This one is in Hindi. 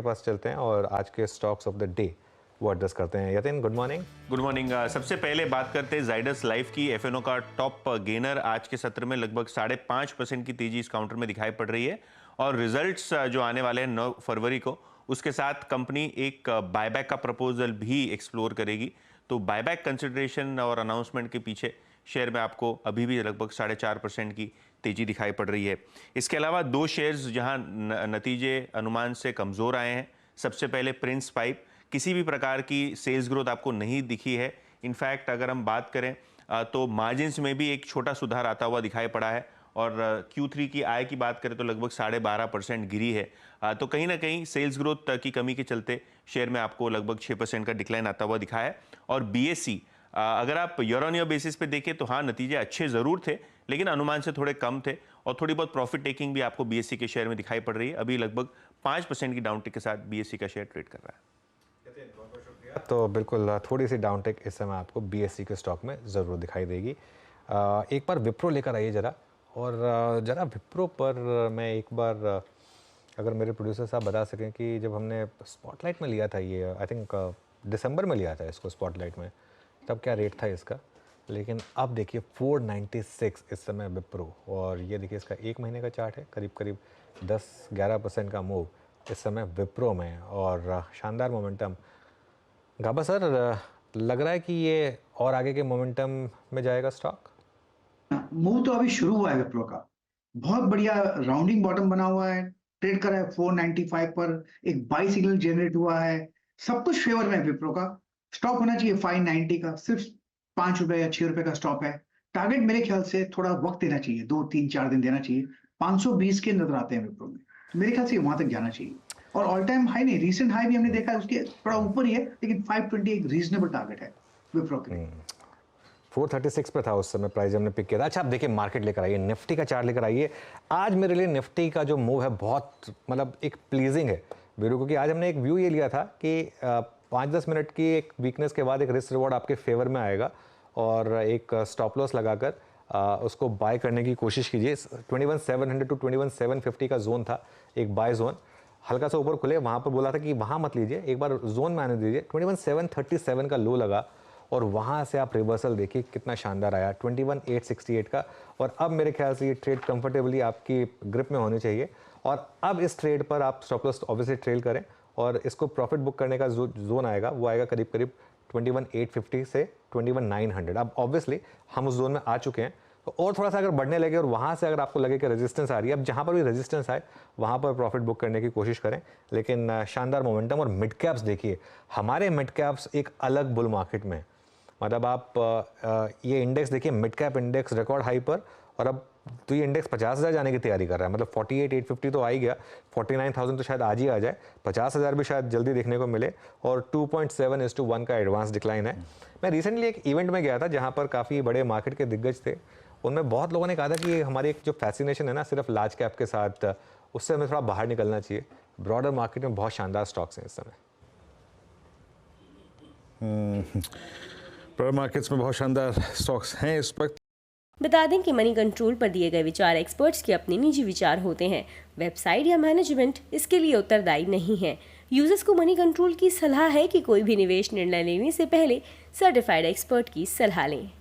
के पास चलते हैं और आज के स्टॉक्स ऑफ द डे वो एड्रेस करते हैं। Yatin, good morning. Good morning. सबसे पहले बात करते हैं जाइडस लाइफ की। एफएनओ का टॉप गेनर आज के सत्र में लगभग 5.5% की तेजी इस काउंटर में दिखाई पड़ रही है और रिजल्ट्स जो आने वाले हैं 9 फरवरी को, उसके साथ कंपनी एक बायबैक का प्रपोजल भी एक्सप्लोर करेगी। तो बायबैक कंसिडरेशन और अनाउंसमेंट के पीछे शेयर में आपको अभी भी लगभग 4.5% की तेजी दिखाई पड़ रही है। इसके अलावा दो शेयर्स जहां नतीजे अनुमान से कमज़ोर आए हैं। सबसे पहले प्रिंस पाइप, किसी भी प्रकार की सेल्स ग्रोथ आपको नहीं दिखी है। इनफैक्ट अगर हम बात करें तो मार्जिन्स में भी एक छोटा सुधार आता हुआ दिखाई पड़ा है और Q3 की आय की बात करें तो लगभग 12.5% गिरी है। तो कहीं ना कहीं सेल्स ग्रोथ की कमी के चलते शेयर में आपको लगभग 6% का डिक्लाइन आता हुआ दिखा है। और BSE अगर आप ईयर ऑन ईयर बेसिस पे देखें तो हाँ, नतीजे अच्छे ज़रूर थे लेकिन अनुमान से थोड़े कम थे और थोड़ी बहुत प्रॉफिट टेकिंग भी आपको BSE के शेयर में दिखाई पड़ रही है। अभी लगभग 5% की डाउनटिक के साथ BSE का शेयर ट्रेड कर रहा है। तो बिल्कुल थोड़ी सी डाउनटेक इस समय आपको BSE के स्टॉक में ज़रूर दिखाई देगी। एक बार विप्रो लेकर आइए ज़रा, और ज़रा विप्रो पर मैं एक बार अगर मेरे प्रोड्यूसर साहब बता सकें कि जब हमने स्पॉटलाइट में लिया था, ये आई थिंक दिसंबर में लिया था इसको स्पॉटलाइट में, तब क्या रेट था इसका। लेकिन अब देखिए 496 इस समय विप्रो, और ये देखिए इसका एक महीने का चार्ट है, करीब करीब 10-11% का मूव इस समय विप्रो में और शानदार मोमेंटम। गाबा सर, लग रहा है कि ये और आगे के मोमेंटम में जाएगा स्टॉक? मूव तो अभी शुरू हुआ है विप्रो का। बहुत बढ़िया राउंडिंग बॉटम बना हुआ है, ट्रेड कर रहा है 495 पर, एक बाई सिग्नल जनरेट हुआ है, सब कुछ फेवर में है विप्रो का। स्टॉप होना चाहिए 590 का, सिर्फ 5 रुपए या 6 रुपए का स्टॉप है। टारगेट मेरे ख्याल से थोड़ा वक्त देना चाहिए, 2-3-4 दिन देना चाहिए। 520 के नजर आते हैं विप्रो में, तो मेरे ख्याल से वहां तक जाना चाहिए। और ऑल टाइम हाई नहीं, रिसेंट हाई भी हमने देखा है उसके थोड़ा ऊपर ही है, लेकिन 520 एक रीजनेबल टारगेट है विप्रो के लिए। 436 पे था उस समय प्राइस हमने पिक किया था। अच्छा, आप देखिए मार्केट लेकर आइए, निफ्टी का चार्ट लेकर आइए। आज मेरे लिए निफ्टी का जो मूव है बहुत मतलब एक प्लीजिंग है वीरू, क्योंकि आज हमने एक व्यू ये लिया था कि 5-10 मिनट की एक वीकनेस के बाद एक रिस्क रिवॉर्ड आपके फेवर में आएगा और एक स्टॉप लॉस लगाकर उसको बाय करने की कोशिश कीजिए। 21,700 टू 21,750 का जोन था, एक बाय जोन, हल्का सा ऊपर खुले, वहाँ पर बोला था कि वहाँ मत लीजिए, एक बार जोन में आने दीजिए। 21,737 का लो लगा और वहाँ से आप रिवर्सल देखिए कितना शानदार आया 21,868 का। और अब मेरे ख्याल से ये ट्रेड कंफर्टेबली आपकी ग्रिप में होनी चाहिए और अब इस ट्रेड पर आप स्टॉप लॉस ऑब्वियसली ट्रेल करें और इसको प्रॉफिट बुक करने का जो जोन आएगा वो आएगा करीब करीब 21,850 से 21,900। अब ऑब्वियसली हम उस जोन में आ चुके हैं, तो और थोड़ा सा अगर बढ़ने लगे और वहाँ से अगर आपको लगे कि रेजिस्टेंस आ रही है, अब जहाँ पर भी रेजिस्टेंस आए वहाँ पर प्रॉफिट बुक करने की कोशिश करें। लेकिन शानदार मोमेंटम। और मिड कैप्स देखिए, हमारे मिड कैप्स एक अलग बुल मार्केट में, मतलब आप ये इंडेक्स देखिए, mid cap index record high पर, और अब तो ये इंडेक्स 50,000 जाने की तैयारी कर रहा है। मतलब 48,850 तो आ ही गया, 49,000 तो शायद आज ही आ जाए, 50,000 भी शायद जल्दी देखने को मिले और 2.7:1 का एडवांस डिक्लाइन है। मैं रिसेंटली एक इवेंट में गया था जहाँ पर काफ़ी बड़े मार्केट के दिग्गज थे, उनमें बहुत लोगों ने कहा था कि हमारी एक जो फैसिनेशन है ना सिर्फ लार्ज कैप के साथ, उससे हमें थोड़ा बाहर निकलना चाहिए। ब्रॉडर मार्केट में बहुत शानदार स्टॉक्स हैं इस समय। ब्रॉडर मार्केट्स में बहुत शानदार स्टॉक्स हैं इस वक्त। बता दें कि मनी कंट्रोल पर दिए गए विचार एक्सपर्ट्स के अपने निजी विचार होते हैं। वेबसाइट या मैनेजमेंट इसके लिए उत्तरदायी नहीं है। यूजर्स को मनी कंट्रोल की सलाह है कि कोई भी निवेश निर्णय लेने से पहले सर्टिफाइड एक्सपर्ट की सलाह लें।